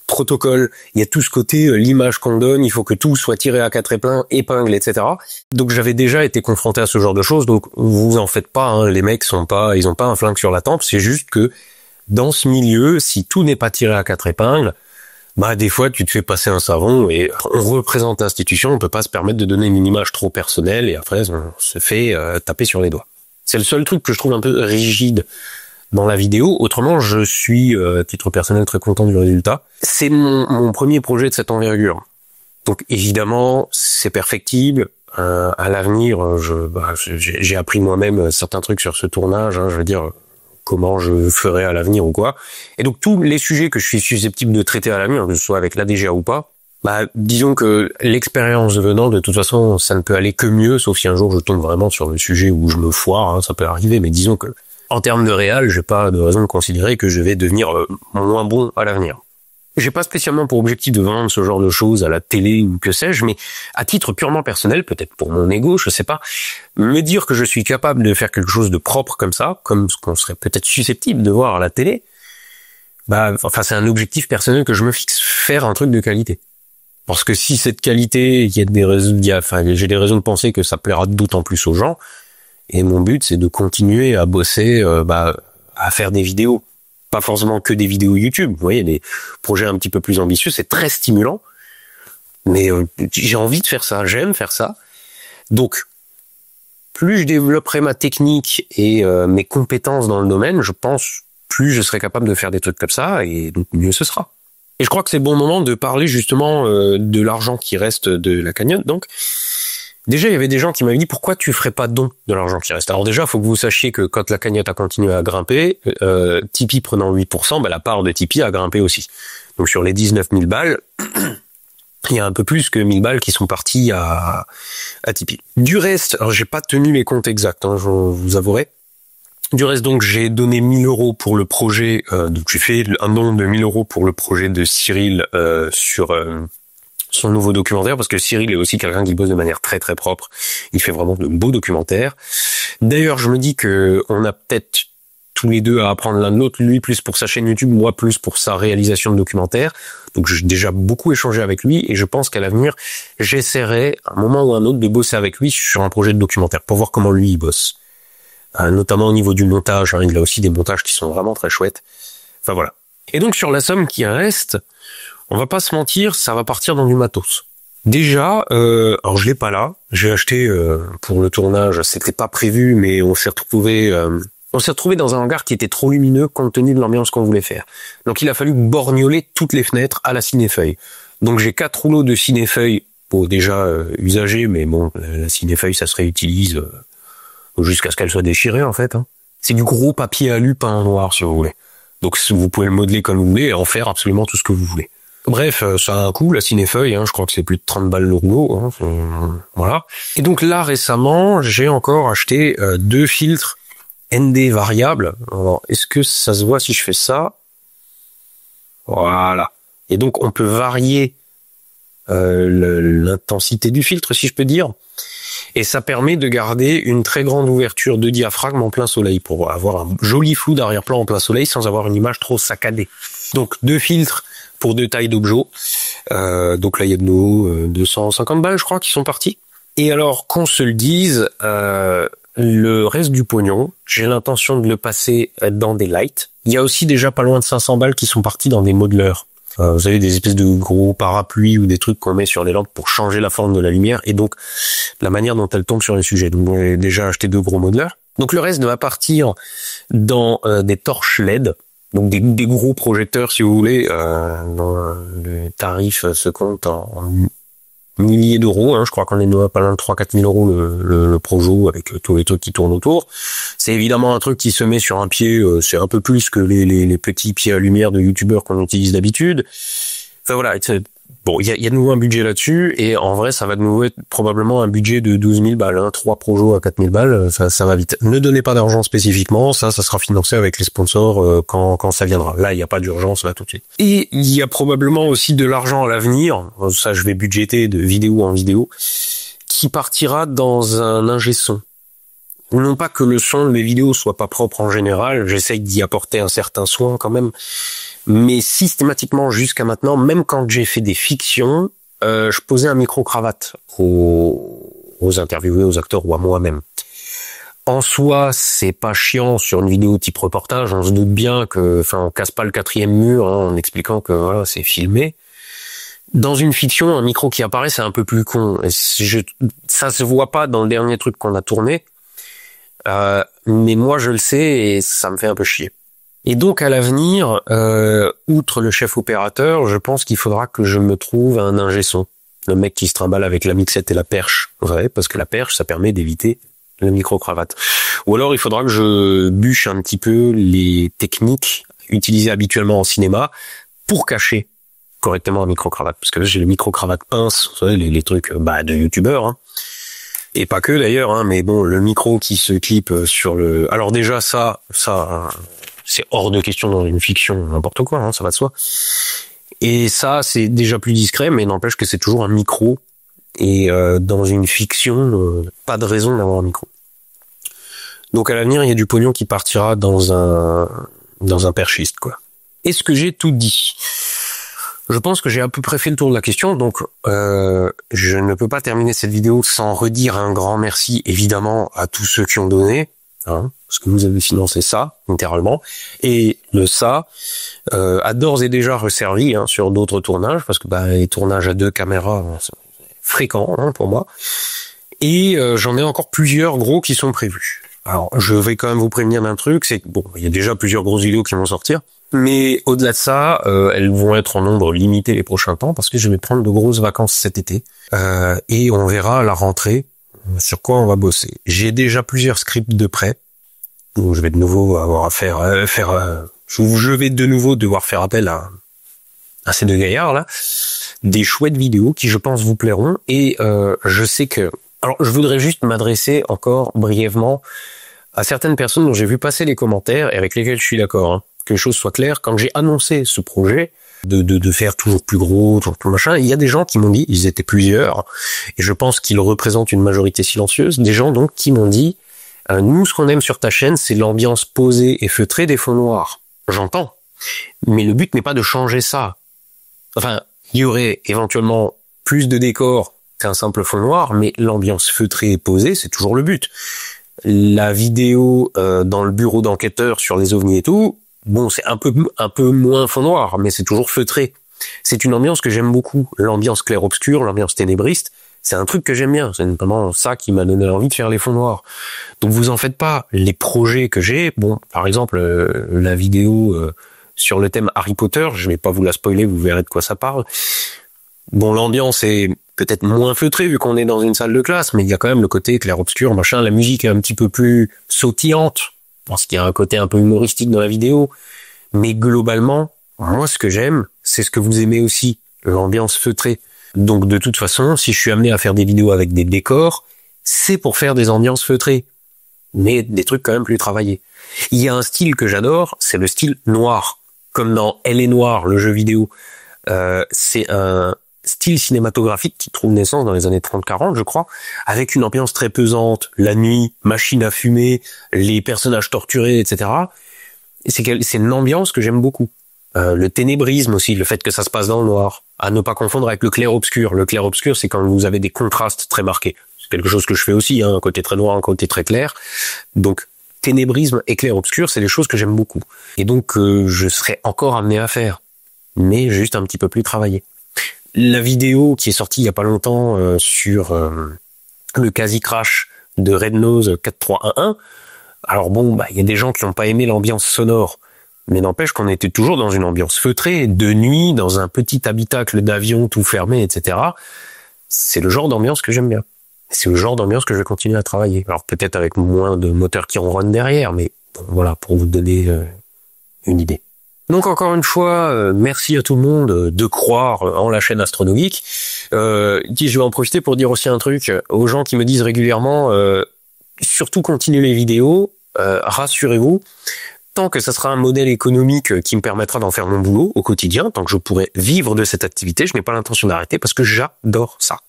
protocole, il y a tout ce côté l'image qu'on donne, il faut que tout soit tiré à 4 épingles, etc. Donc j'avais déjà été confronté à ce genre de choses, donc vous en faites pas, hein, les mecs ils ont pas un flingue sur la tempe, c'est juste que dans ce milieu, si tout n'est pas tiré à 4 épingles, bah des fois tu te fais passer un savon et on représente l'institution, on peut pas se permettre de donner une image trop personnelle et après on se fait taper sur les doigts. C'est le seul truc que je trouve un peu rigide dans la vidéo. Autrement, je suis, à titre personnel, très content du résultat. C'est mon premier projet de cette envergure. Donc évidemment, c'est perfectible. À l'avenir, j'ai appris moi-même certains trucs sur ce tournage. Hein, je veux dire, comment je ferai à l'avenir ou quoi. Et donc tous les sujets que je suis susceptible de traiter à l'avenir, que ce soit avec la DGA ou pas, bah disons que l'expérience venant, de toute façon, ça ne peut aller que mieux, sauf si un jour je tombe vraiment sur le sujet où je me foire, hein, ça peut arriver, mais disons que en termes de réal, j'ai pas de raison de considérer que je vais devenir moins bon à l'avenir. J'ai pas spécialement pour objectif de vendre ce genre de choses à la télé ou que sais-je, mais à titre purement personnel, peut-être pour mon ego, je sais pas, me dire que je suis capable de faire quelque chose de propre comme ça, comme ce qu'on serait peut-être susceptible de voir à la télé, bah, enfin, c'est un objectif personnel que je me fixe, faire un truc de qualité. Parce que si cette qualité, j'ai des raisons de penser que ça plaira d'autant plus aux gens, et mon but, c'est de continuer à bosser, à faire des vidéos. Pas forcément que des vidéos YouTube. Vous voyez, des projets un petit peu plus ambitieux, c'est très stimulant. Mais j'ai envie de faire ça, j'aime faire ça. Donc, plus je développerai ma technique et mes compétences dans le domaine, je pense, plus je serai capable de faire des trucs comme ça, et donc mieux ce sera. Et je crois que c'est le bon moment de parler justement de l'argent qui reste de la cagnotte. Donc, déjà, il y avait des gens qui m'avaient dit « Pourquoi tu ferais pas don de l'argent qui reste ?» Alors déjà, il faut que vous sachiez que quand la cagnotte a continué à grimper, Tipeee prenant 8%, bah, la part de Tipeee a grimpé aussi. Donc sur les 19 000 balles, il y a un peu plus que 1000 balles qui sont parties à Tipeee. Du reste, alors j'ai pas tenu les comptes exacts, hein, je vous avouerai. Du reste, donc, j'ai donné 1000 € pour le projet, donc j'ai fait un don de 1000 € pour le projet de Cyril sur son nouveau documentaire, parce que Cyril est aussi quelqu'un qui bosse de manière très très propre. Il fait vraiment de beaux documentaires. D'ailleurs, je me dis que on a peut-être tous les deux à apprendre l'un de l'autre, lui plus pour sa chaîne YouTube, moi plus pour sa réalisation de documentaires. Donc j'ai déjà beaucoup échangé avec lui et je pense qu'à l'avenir, j'essaierai à un moment ou un autre de bosser avec lui sur un projet de documentaire pour voir comment lui il bosse. Notamment au niveau du montage, hein, il a aussi des montages qui sont vraiment très chouettes. Enfin voilà. Et donc sur la somme qui reste, on va pas se mentir, ça va partir dans du matos. Déjà, alors je l'ai pas là, j'ai acheté pour le tournage, c'était pas prévu, mais on s'est retrouvé dans un hangar qui était trop lumineux compte tenu de l'ambiance qu'on voulait faire. Donc il a fallu borgnoler toutes les fenêtres à la cinéfeuille. Donc j'ai 4 rouleaux de cinéfeuille, bon déjà usagés, mais bon, la cinéfeuille ça se réutilise jusqu'à ce qu'elle soit déchirée en fait. Hein. C'est du gros papier alu peint en noir si vous voulez. Donc vous pouvez le modeler comme vous voulez et en faire absolument tout ce que vous voulez. Bref, ça a un coût, la cinéfeuille, hein, je crois que c'est plus de 30 balles le rouleau. Hein, voilà. Et donc là récemment, j'ai encore acheté 2 filtres ND variable. Alors, est-ce que ça se voit si je fais ça? Voilà. Et donc, on peut varier l'intensité du filtre, si je peux dire. Et ça permet de garder une très grande ouverture de diaphragme en plein soleil pour avoir un joli flou d'arrière-plan en plein soleil sans avoir une image trop saccadée. Donc, 2 filtres pour 2 tailles d'objets. Donc là, il y a de nos 250 balles, je crois, qui sont partis. Et alors, qu'on se le dise... le reste du pognon, j'ai l'intention de le passer dans des lights. Il y a aussi déjà pas loin de 500 balles qui sont partis dans des modelers. Vous savez, des espèces de gros parapluies ou des trucs qu'on met sur des lampes pour changer la forme de la lumière et donc la manière dont elle tombe sur les sujets. Donc j'ai déjà acheté 2 gros modelers. Donc le reste va partir dans des torches LED, donc des gros projecteurs si vous voulez. Dont le tarif se compte en milliers d'euros, hein, je crois qu'on est pas loin de 3-4 000 euros le Projo avec tous les trucs qui tournent autour. C'est évidemment un truc qui se met sur un pied, c'est un peu plus que les petits pieds à lumière de youtubeurs qu'on utilise d'habitude. Enfin voilà, bon, il y a de nouveau un budget là-dessus, et en vrai, ça va de nouveau être probablement un budget de 12 000 balles, hein, 3 Projo à 4 000 balles, ça va vite. Ne donnez pas d'argent spécifiquement, ça sera financé avec les sponsors quand ça viendra. Là, il n'y a pas d'urgence là tout de suite. Et il y a probablement aussi de l'argent à l'avenir, ça je vais budgéter de vidéo en vidéo, qui partira dans un ingé son. Non pas que le son de mes vidéos soit pas propre en général, j'essaye d'y apporter un certain soin quand même, mais systématiquement jusqu'à maintenant, même quand j'ai fait des fictions, je posais un micro-cravate aux interviewés, aux acteurs ou à moi-même. En soi, c'est pas chiant sur une vidéo type reportage, on se doute bien que, on casse pas le 4e mur hein, en expliquant que voilà, c'est filmé. Dans une fiction, un micro qui apparaît, c'est un peu plus con. Ça se voit pas dans le dernier truc qu'on a tourné, mais moi je le sais et ça me fait un peu chier. Et donc à l'avenir, outre le chef opérateur, je pense qu'il faudra que je me trouve un ingé son. Le mec qui se trimballe avec la mixette et la perche, ouais, parce que la perche, ça permet d'éviter la micro-cravate. Ou alors il faudra que je bûche un petit peu les techniques utilisées habituellement en cinéma pour cacher correctement la micro-cravate. Parce que là, j'ai le micro-cravate pince, vous savez, les trucs de youtubeurs, hein. Et pas que d'ailleurs, hein, mais bon, le micro qui se clip sur le... Alors déjà, ça c'est hors de question dans une fiction, n'importe quoi, hein, ça va de soi. Et ça, c'est déjà plus discret, mais n'empêche que c'est toujours un micro. Et dans une fiction, pas de raison d'avoir un micro. Donc à l'avenir, il y a du pognon qui partira dans un perchiste, quoi. Est-ce que j'ai tout dit ? Je pense que j'ai à peu près fait le tour de la question, donc je ne peux pas terminer cette vidéo sans redire un grand merci, évidemment, à tous ceux qui ont donné, hein, parce que vous avez financé ça, littéralement, et ça a d'ores et déjà resservi hein, sur d'autres tournages, parce que les tournages à 2 caméras, c'est fréquent hein, pour moi, et j'en ai encore plusieurs gros qui sont prévus. Alors, je vais quand même vous prévenir d'un truc, c'est que bon, il y a déjà plusieurs grosses vidéos qui vont sortir, mais au-delà de ça, elles vont être en nombre limité les prochains temps parce que je vais prendre de grosses vacances cet été et on verra à la rentrée sur quoi on va bosser. J'ai déjà plusieurs scripts de prêt, donc je vais de nouveau avoir à je vais de nouveau devoir faire appel à ces 2 gaillards là, des chouettes vidéos qui je pense vous plairont et je sais que alors je voudrais juste m'adresser encore brièvement à certaines personnes dont j'ai vu passer les commentaires et avec lesquelles je suis d'accord. Hein. Que les choses soient claires, quand j'ai annoncé ce projet, de faire toujours plus gros, toujours plus machin. Et il y a des gens qui m'ont dit, ils étaient plusieurs, et je pense qu'ils représentent une majorité silencieuse, des gens donc qui m'ont dit, nous, ce qu'on aime sur ta chaîne, c'est l'ambiance posée et feutrée des fonds noirs. J'entends. Mais le but n'est pas de changer ça. Enfin, il y aurait éventuellement plus de décors qu'un simple fond noir, mais l'ambiance feutrée et posée, c'est toujours le but. La vidéo dans le bureau d'enquêteur sur les ovnis et tout, bon, c'est un peu moins fond noir, mais c'est toujours feutré. C'est une ambiance que j'aime beaucoup. L'ambiance clair-obscur, l'ambiance ténébriste, c'est un truc que j'aime bien. C'est notamment ça qui m'a donné envie de faire les fonds noirs. Donc vous en faites pas. Les projets que j'ai, bon, par exemple, la vidéo sur le thème Harry Potter, je vais pas vous la spoiler, vous verrez de quoi ça parle. Bon, l'ambiance est peut-être moins feutrée vu qu'on est dans une salle de classe, mais il y a quand même le côté clair-obscur, machin. La musique est un petit peu plus sautillante, parce qu'il y a un côté un peu humoristique dans la vidéo. Mais globalement, moi, ce que j'aime, c'est ce que vous aimez aussi, l'ambiance feutrée. Donc de toute façon, si je suis amené à faire des vidéos avec des décors, c'est pour faire des ambiances feutrées, mais des trucs quand même plus travaillés. Il y a un style que j'adore, c'est le style noir, comme dans Elle est noire, le jeu vidéo. C'est un style cinématographique qui trouve naissance dans les années 30-40, je crois, avec une ambiance très pesante, la nuit, machine à fumer, les personnages torturés, etc. Et c'est une ambiance que j'aime beaucoup. Le ténébrisme aussi, le fait que ça se passe dans le noir, à ne pas confondre avec le clair-obscur. Le clair-obscur, c'est quand vous avez des contrastes très marqués. C'est quelque chose que je fais aussi, hein, un côté très noir, un côté très clair. Donc, ténébrisme et clair-obscur, c'est des choses que j'aime beaucoup. Et donc, je serais encore amené à faire, mais juste un petit peu plus travaillé. La vidéo qui est sortie il y a pas longtemps sur le quasi-crash de Red Nose 4311, alors bon, bah il y a des gens qui n'ont pas aimé l'ambiance sonore, mais n'empêche qu'on était toujours dans une ambiance feutrée, de nuit, dans un petit habitacle d'avion tout fermé, etc. C'est le genre d'ambiance que j'aime bien. C'est le genre d'ambiance que je vais continuer à travailler. Alors peut-être avec moins de moteurs qui ronronnent derrière, mais bon, voilà, pour vous donner une idée. Donc encore une fois, merci à tout le monde de croire en la chaîne Astronogeek. Je vais en profiter pour dire aussi un truc aux gens qui me disent régulièrement, surtout continuez les vidéos, rassurez-vous, tant que ça sera un modèle économique qui me permettra d'en faire mon boulot au quotidien, tant que je pourrai vivre de cette activité, je n'ai pas l'intention d'arrêter parce que j'adore ça.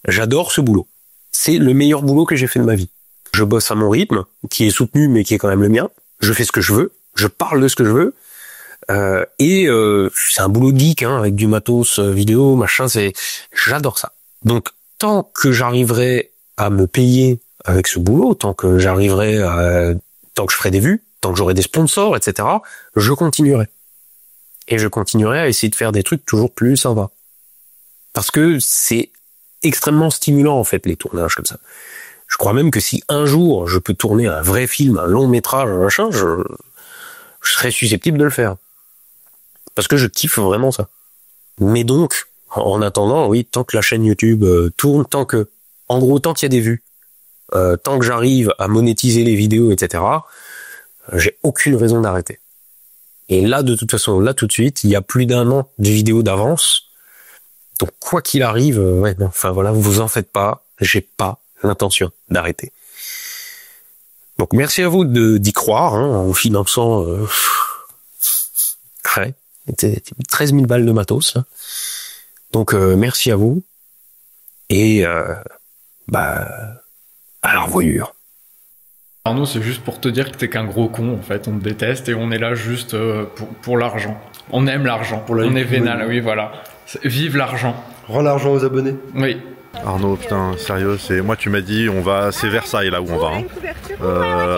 J'adore ce boulot. C'est le meilleur boulot que j'ai fait de ma vie. Je bosse à mon rythme, qui est soutenu mais qui est quand même le mien. Je fais ce que je veux. Je parle de ce que je veux. C'est un boulot de geek, hein, avec du matos vidéo, machin, j'adore ça. Donc, tant que j'arriverai à me payer avec ce boulot, tant que je ferai des vues, tant que j'aurai des sponsors, etc., je continuerai. Et je continuerai à essayer de faire des trucs toujours plus sympas. Parce que c'est extrêmement stimulant, en fait, les tournages comme ça. Je crois même que si un jour je peux tourner un vrai film, un long métrage, un machin, je serais susceptible de le faire. Parce que je kiffe vraiment ça. Mais donc, en attendant, oui, tant que la chaîne YouTube tourne, tant qu'il y a des vues, tant que j'arrive à monétiser les vidéos, etc., j'ai aucune raison d'arrêter. Et là, de toute façon, là, tout de suite, il y a plus d'1 an de vidéos d'avance. Donc, quoi qu'il arrive, vous en faites pas, j'ai pas l'intention d'arrêter. Donc, merci à vous d'y croire, hein, en finançant, 13 000 balles de matos. Hein. Donc, merci à vous. Et, à la revoyure. Arnaud, c'est juste pour te dire que t'es qu'un gros con, en fait. On te déteste et on est là juste pour l'argent. On aime l'argent. On est vénal, oui, voilà. Vive l'argent. Rends l'argent aux abonnés. Oui. Arnaud, putain, sérieux, moi tu m'as dit, c'est Versailles là où on va. Hein.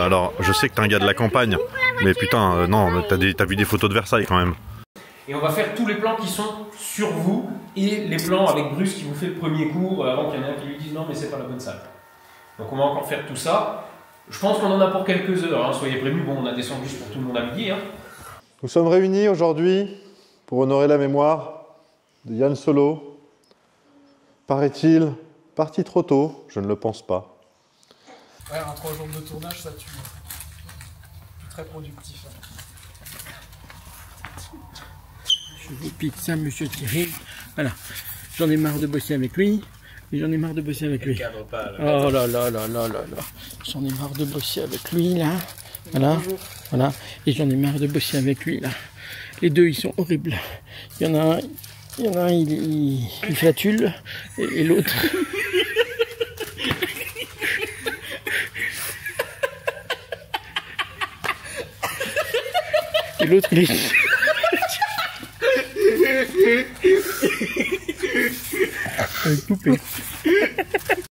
Alors, je sais que t'es un gars de la campagne, mais putain, non, t'as vu des photos de Versailles quand même. Et on va faire tous les plans qui sont sur vous et les plans avec Bruce qui vous fait le premier coup avant qu'il y en ait un qui lui dise non mais c'est pas la bonne salle. Donc on va encore faire tout ça. Je pense qu'on en a pour quelques heures, hein. Soyez prévenus, bon on a des sandwichs pour tout le monde à midi. Hein. Nous sommes réunis aujourd'hui pour honorer la mémoire de Yann Solo. Paraît-il, parti trop tôt, je ne le pense pas. Ouais, en 3 jours de tournage, ça tue. Très productif. Je vous pique ça, monsieur Thierry. Voilà. J'en ai marre de bosser avec lui. Et j'en ai marre de bosser avec lui. Oh là là là là là là. J'en ai marre de bosser avec lui, là. Voilà, voilà. Et j'en ai marre de bosser avec lui, là. Les deux, ils sont horribles. Il y en a un, il flatule, et l'autre... Et l'autre, il est... Avec poupée.